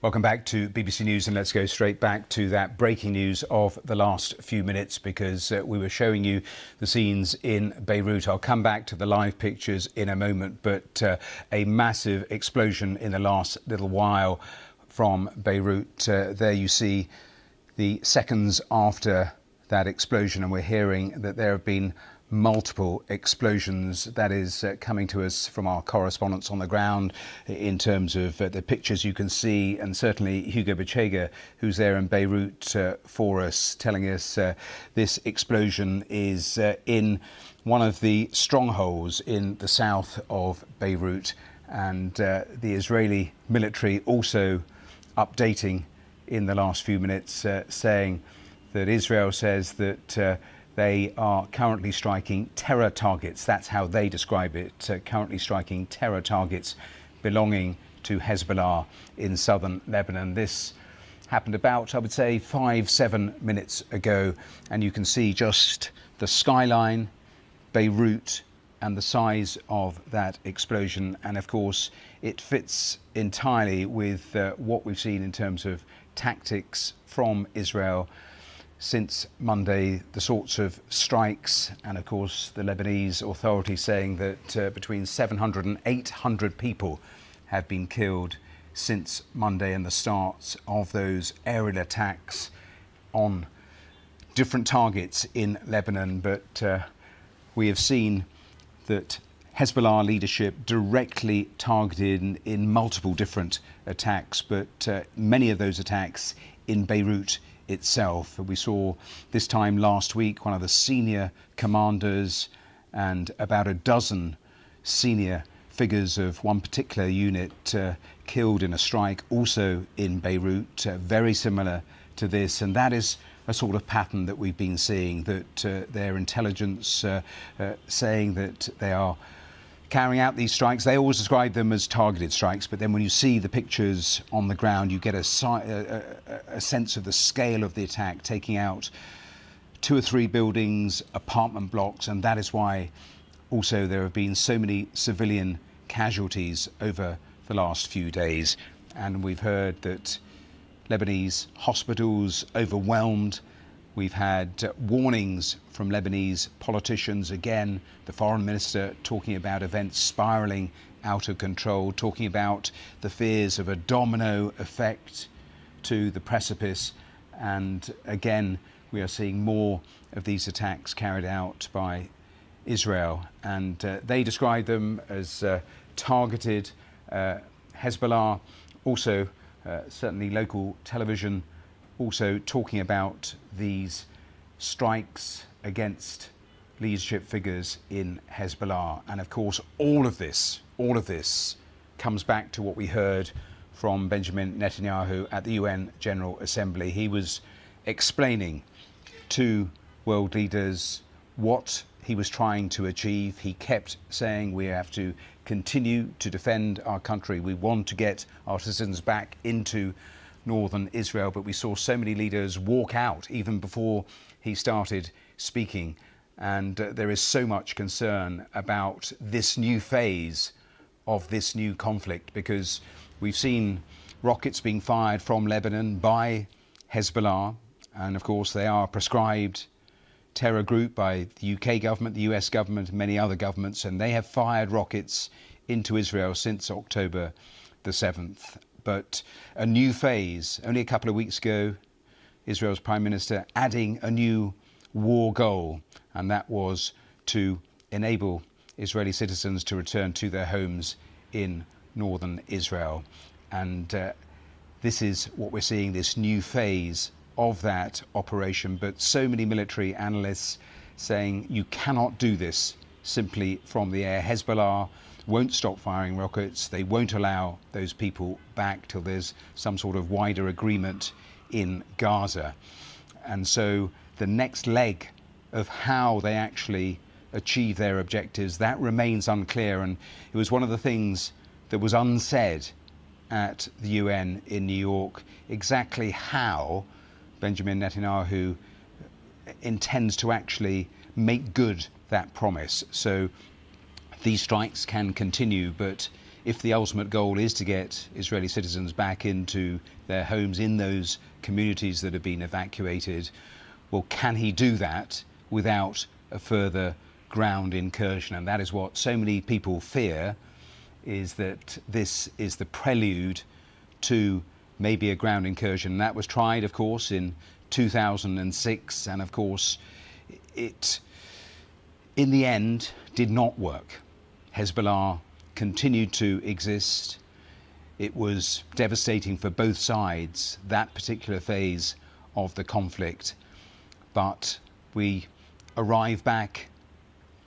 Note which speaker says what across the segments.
Speaker 1: Welcome back to BBC News, and let's go straight back to that breaking news of the last few minutes, because we were showing you the scenes in Beirut. I'll come back to the live pictures in a moment, but a massive explosion in the last little while from Beirut. There you see the seconds after that explosion, and we're hearing that there have been multiple explosions. That is coming to us from our correspondents on the ground in terms of the pictures you can see, and certainly Hugo Bachega, who's there in Beirut for us, telling us this explosion is in one of the strongholds in the south of Beirut, and the Israeli military also updating in the last few minutes, saying that Israel says that they are currently striking terror targets. That's how they describe it, currently striking terror targets belonging to Hezbollah in southern Lebanon. This happened about, I would say, 5-7 minutes ago, and you can see just the skyline, Beirut, and the size of that explosion. And of course, it fits entirely with what we've seen in terms of tactics from Israel since Monday, the sorts of strikes, and of course the Lebanese authorities saying that between 700 and 800 people have been killed since Monday and the start of those aerial attacks on different targets in Lebanon. But we have seen that Hezbollah leadership directly targeted in multiple different attacks, but many of those attacks in Beirut itself. We saw this time last week one of the senior commanders and about a dozen senior figures of one particular unit killed in a strike also in Beirut, very similar to this. And that is a sort of pattern that we've been seeing, that their intelligence saying that they are carrying out these strikes. They always describe them as targeted strikes, but then when you see the pictures on the ground, you get a sense of the scale of the attack, taking out 2 or 3 buildings, apartment blocks, and that is why also there have been so many civilian casualties over the last few days. And we've heard that Lebanese hospitals overwhelmed. We've had warnings from Lebanese politicians, again, the foreign minister talking about events spiralling out of control, talking about the fears of a domino effect to the precipice. And again, we are seeing more of these attacks carried out by Israel. And they describe them as targeted. Hezbollah, also certainly local television, also talking about these strikes against leadership figures in Hezbollah. And of course, all of this comes back to what we heard from Benjamin Netanyahu at the UN General Assembly. He was explaining to world leaders what he was trying to achieve. He kept saying we have to continue to defend our country. We want to get our citizens back into northern Israel, but we saw so many leaders walk out even before he started speaking. And there is so much concern about this new phase of this new conflict, because we've seen rockets being fired from Lebanon by Hezbollah, and of course they are a proscribed terror group by the UK government, the US government, and many other governments, and they have fired rockets into Israel since October the 7th. But a new phase, only a couple of weeks ago, Israel's Prime Minister adding a new war goal, and that was to enable Israeli citizens to return to their homes in northern Israel. And this is what we're seeing, this new phase of that operation. But so many military analysts saying you cannot do this simply from the air. Hezbollah won't stop firing rockets. They won't allow those people back till there's some sort of wider agreement in Gaza. And so the next leg of how they actually achieve their objectives, that remains unclear. And it was one of the things that was unsaid at the UN in New York, exactly how Benjamin Netanyahu intends to actually make good that promise. So these strikes can continue, but if the ultimate goal is to get Israeli citizens back into their homes in those communities that have been evacuated, well, can he do that without a further ground incursion? And that is what so many people fear, is that this is the prelude to maybe a ground incursion. And that was tried, of course, in 2006, and of course it in the end did not work. Hezbollah continued to exist. It was devastating for both sides, that particular phase of the conflict, but we arrive back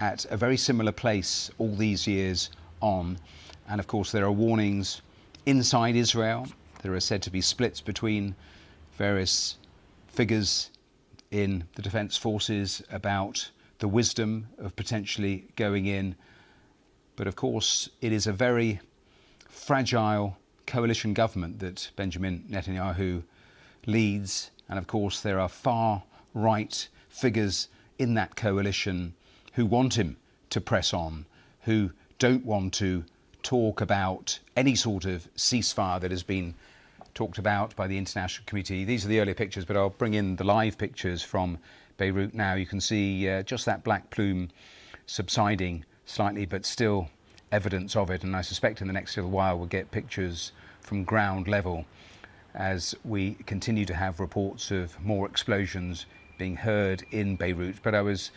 Speaker 1: at a very similar place all these years on. And of course there are warnings inside Israel. There are said to be splits between various figures in the defence forces about the wisdom of potentially going in. But of course it is a very fragile coalition government that Benjamin Netanyahu leads, and of course there are far right figures in that coalition who want him to press on, who don't want to talk about any sort of ceasefire that has been talked about by the international community. These are the earlier pictures, but I'll bring in the live pictures from Beirut now. You can see just that black plume subsiding slightly, but still evidence of it. And I suspect in the next little while we'll get pictures from ground level as we continue to have reports of more explosions being heard in Beirut. But I was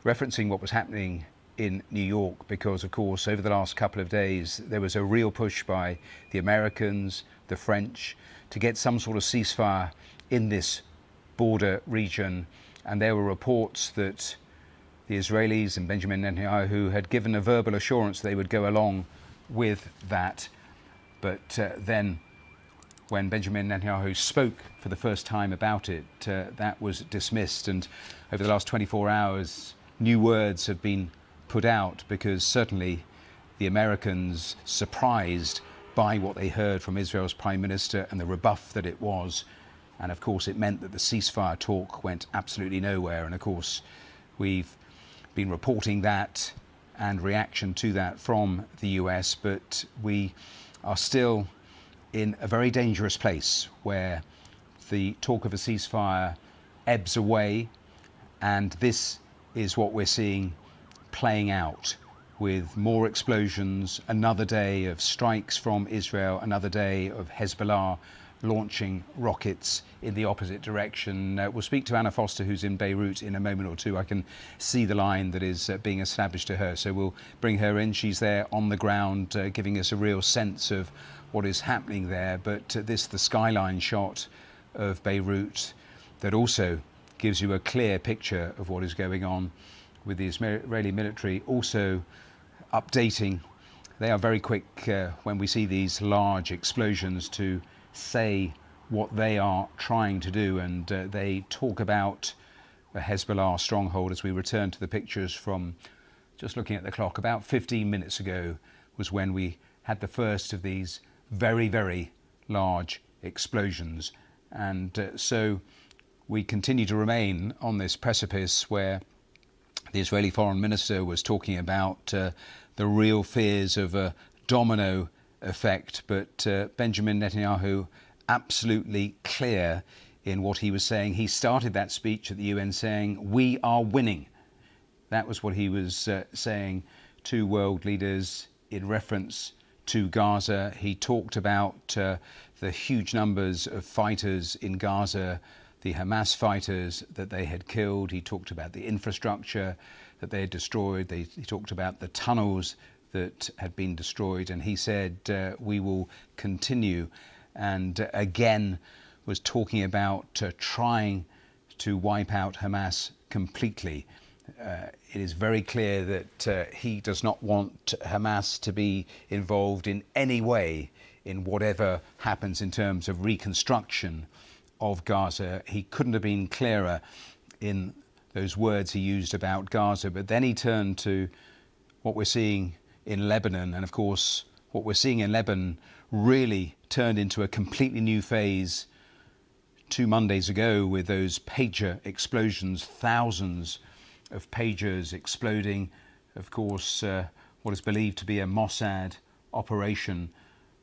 Speaker 1: referencing what was happening in New York because, of course, over the last couple of days there was a real push by the Americans, the French, to get some sort of ceasefire in this border region. And there were reports that the Israelis and Benjamin Netanyahu had given a verbal assurance they would go along with that. But then when Benjamin Netanyahu spoke for the first time about it, that was dismissed. And over the last 24 hours, new words have been put out, because certainly the Americans, surprised by what they heard from Israel's Prime Minister and the rebuff that it was. And of course it meant that the ceasefire talk went absolutely nowhere. And of course we've been reporting that and reaction to that from the US, but we are still in a very dangerous place where the talk of a ceasefire ebbs away, and this is what we're seeing playing out, with more explosions, another day of strikes from Israel, another day of Hezbollah launching rockets in the opposite direction. We'll speak to Anna Foster, who's in Beirut, in a moment or two. I can see the line that is being established to her, so we'll bring her in. She's there on the ground, giving us a real sense of what is happening there. But the skyline shot of Beirut that also gives you a clear picture of what is going on, with the Israeli military also updating. They are very quick when we see these large explosions to say what they are trying to do, and they talk about a Hezbollah stronghold. As we return to the pictures from, just looking at the clock, about 15 minutes ago was when we had the first of these very, very large explosions. And so we continue to remain on this precipice where the Israeli foreign minister was talking about the real fears of a domino effect. But Benjamin Netanyahu, absolutely clear in what he was saying. He started that speech at the UN saying, "We are winning." That was what he was saying to world leaders in reference to Gaza. He talked about the huge numbers of fighters in Gaza, the Hamas fighters that they had killed. He talked about the infrastructure that they had destroyed. He talked about the tunnels that had been destroyed. And he said, we will continue. And again was talking about trying to wipe out Hamas completely. It is very clear that he does not want Hamas to be involved in any way in whatever happens in terms of reconstruction of Gaza. He couldn't have been clearer in those words he used about Gaza. But then he turned to what we're seeing in Lebanon. And of course, what we're seeing in Lebanon really turned into a completely new phase 2 Mondays ago, with those pager explosions, thousands of pagers exploding. Of course, what is believed to be a Mossad operation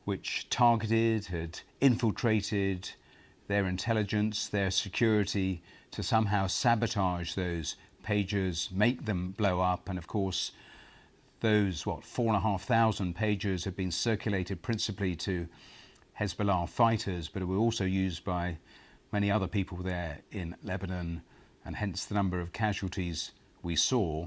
Speaker 1: which targeted, had infiltrated their intelligence, their security, to somehow sabotage those pagers, make them blow up. And of course, those, 4,500 pagers have been circulated principally to Hezbollah fighters, but were also used by many other people there in Lebanon, and hence the number of casualties we saw.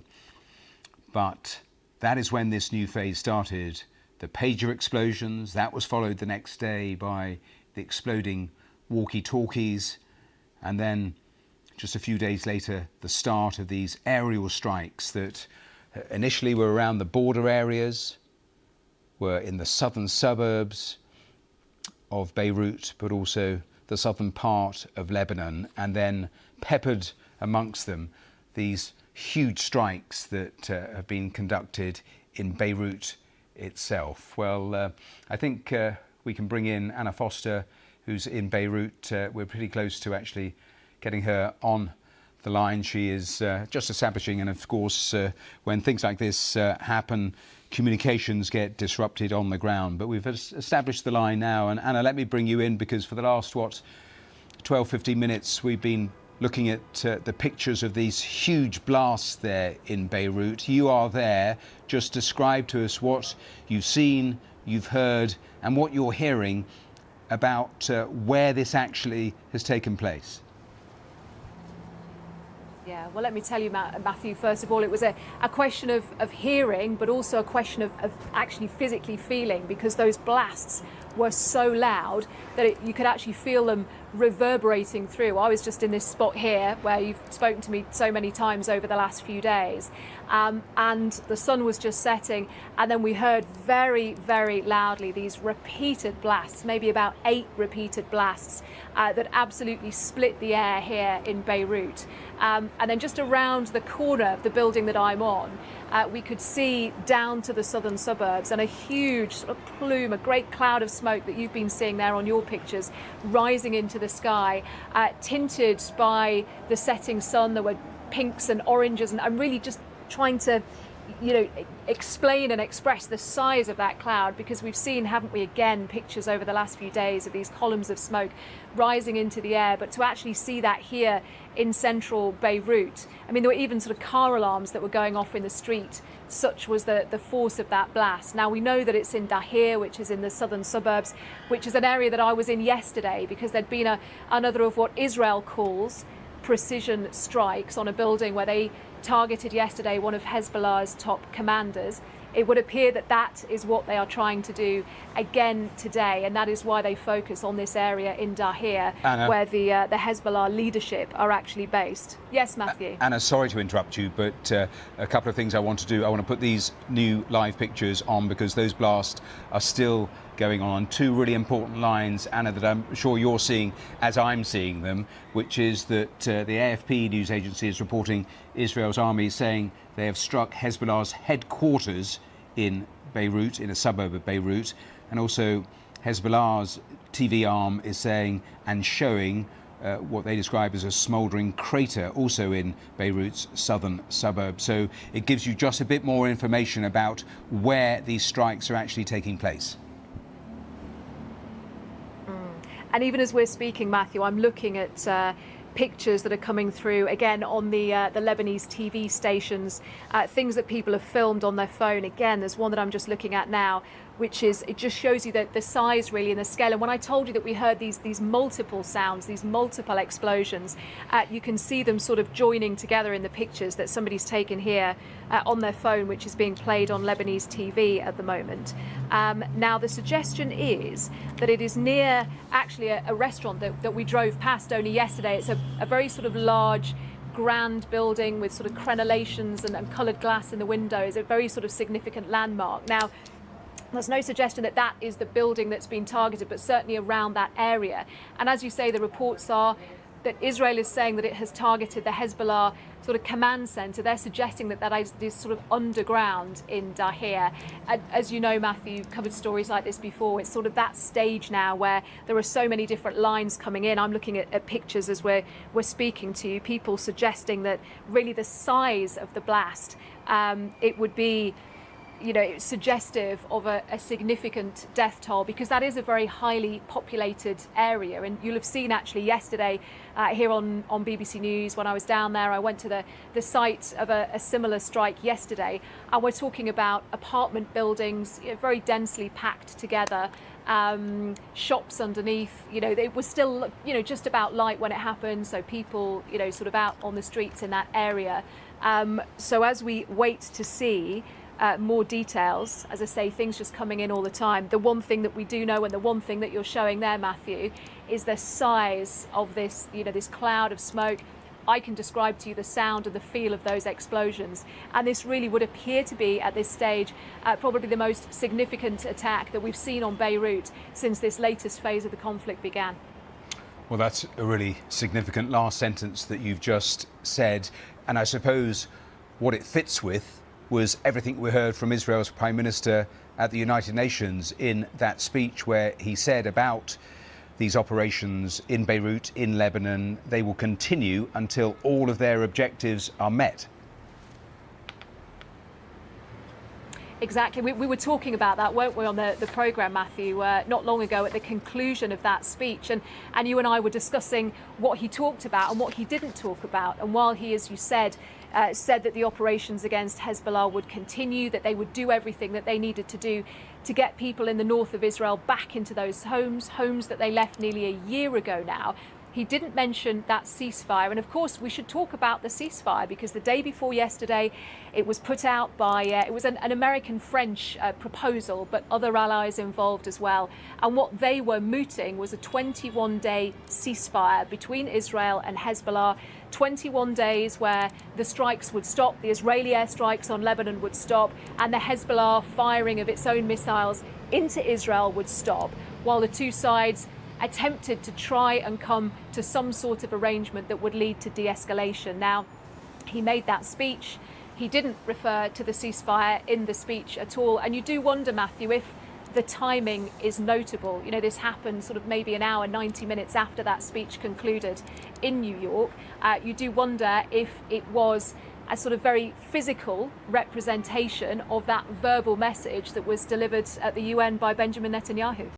Speaker 1: But that is when this new phase started. The pager explosions, that was followed the next day by the exploding walkie-talkies, and then just a few days later, the start of these aerial strikes that initially were around the border areas, were in the southern suburbs of Beirut, but also the southern part of Lebanon, and then peppered amongst them these huge strikes that have been conducted in Beirut itself. Well, I think we can bring in Anna Foster, who's in Beirut. We're pretty close to actually getting her on the line. She is just establishing, and of course, when things like this happen, communications get disrupted on the ground. But we've established the line now, and Anna, let me bring you in, because for the last 12-15 minutes we've been looking at the pictures of these huge blasts there in Beirut. You are there. Just describe to us what you've seen, you've heard, and what you're hearing about where this actually has taken place.
Speaker 2: Yeah, well, let me tell you, Matthew, first of all, it was a question of hearing, but also a question of actually physically feeling, because those blasts were so loud that you could actually feel them reverberating through. I was just in this spot here where you've spoken to me so many times over the last few days, and the sun was just setting, and then we heard very, very loudly these repeated blasts, maybe about 8 repeated blasts that absolutely split the air here in Beirut. And then just around the corner of the building that I'm on, we could see down to the southern suburbs, and a huge sort of plume, a great cloud of smoke that you've been seeing there on your pictures, rising into the sky, tinted by the setting sun. There were pinks and oranges, and I'm really just trying to, explain and express the size of that cloud, because we've seen, haven't we, again, pictures over the last few days of these columns of smoke rising into the air. But to actually see that here in central Beirut, I mean, there were even sort of car alarms that were going off in the street. Such was the force of that blast. Now, we know that it's in Dahir, which is in the southern suburbs, which is an area that I was in yesterday, because there'd been another of what Israel calls precision strikes on a building where they targeted yesterday one of Hezbollah's top commanders. It would appear that that is what they are trying to do again today, and that is why they focus on this area in Dahir, Anna, where the Hezbollah leadership are actually based. Yes, Matthew.
Speaker 1: Anna, sorry to interrupt you, but a couple of things I want to do. I want to put these new live pictures on, because those blasts are still going on 2 really important lines, Anna, that I'm sure you're seeing as I'm seeing them, which is that the AFP news agency is reporting Israel's army saying they have struck Hezbollah's headquarters in Beirut, in a suburb of Beirut, and also Hezbollah's TV arm is saying and showing what they describe as a smouldering crater, also in Beirut's southern suburb. So it gives you just a bit more information about where these strikes are actually taking place.
Speaker 2: And even as we're speaking, Matthew, I'm looking at pictures that are coming through again on the Lebanese TV stations, things that people have filmed on their phone. Again, there's one that I'm just looking at now, which is, it just shows you the size really and the scale. And when I told you that we heard these multiple sounds, these multiple explosions, you can see them sort of joining together in the pictures that somebody's taken here on their phone, which is being played on Lebanese TV at the moment. Now, the suggestion is that it is near actually a restaurant that we drove past only yesterday. It's a very sort of large, grand building with sort of crenellations and coloured glass in the windows, a very sort of significant landmark. Now, there's no suggestion that that is the building that's been targeted, but certainly around that area. And as you say, the reports are that Israel is saying that it has targeted the Hezbollah sort of command centre. They're suggesting that that is sort of underground in Dahir. As you know, Matthew, you've covered stories like this before. It's sort of that stage now where there are so many different lines coming in. I'm looking at pictures as we're speaking to you, people suggesting that really the size of the blast, it would be, suggestive of a significant death toll, because that is a very highly populated area. And you'll have seen actually yesterday here on BBC News, when I was down there, I went to the site of a similar strike yesterday, and we're talking about apartment buildings, very densely packed together, shops underneath. It was still just about light when it happened, so people sort of out on the streets in that area. So as we wait to see more details, as I say, things just coming in all the time. The one thing that we do know, and the one thing that you're showing there, Matthew, is the size of this, this cloud of smoke. I can describe to you the sound and the feel of those explosions. And this really would appear to be, at this stage, probably the most significant attack that we've seen on Beirut since this latest phase of the conflict began.
Speaker 1: Well, that's a really significant last sentence that you've just said. And I suppose what it fits with was everything we heard from Israel's Prime Minister at the United Nations in that speech, where he said about these operations in Beirut, in Lebanon, they will continue until all of their objectives are met.
Speaker 2: Exactly. We were talking about that, weren't we, on the programme, Matthew, not long ago at the conclusion of that speech. And you and I were discussing what he talked about and what he didn't talk about. And while he, as you said that the operations against Hezbollah would continue, that they would do everything that they needed to do to get people in the north of Israel back into those homes that they left nearly a year ago now, he didn't mention that ceasefire. And of course, we should talk about the ceasefire, because the day before yesterday, it was put out by, it was an American-French proposal, but other allies involved as well. And what they were mooting was a 21-day ceasefire between Israel and Hezbollah. 21 days where the strikes would stop, the Israeli airstrikes on Lebanon would stop, and the Hezbollah firing of its own missiles into Israel would stop, while the two sides attempted to try and come to some sort of arrangement that would lead to de-escalation. Now, he made that speech. He didn't refer to the ceasefire in the speech at all. And you do wonder, Matthew, if the timing is notable. This happened sort of maybe an hour, 90 minutes after that speech concluded in New York. You do wonder if it was a sort of very physical representation of that verbal message that was delivered at the UN by Benjamin Netanyahu.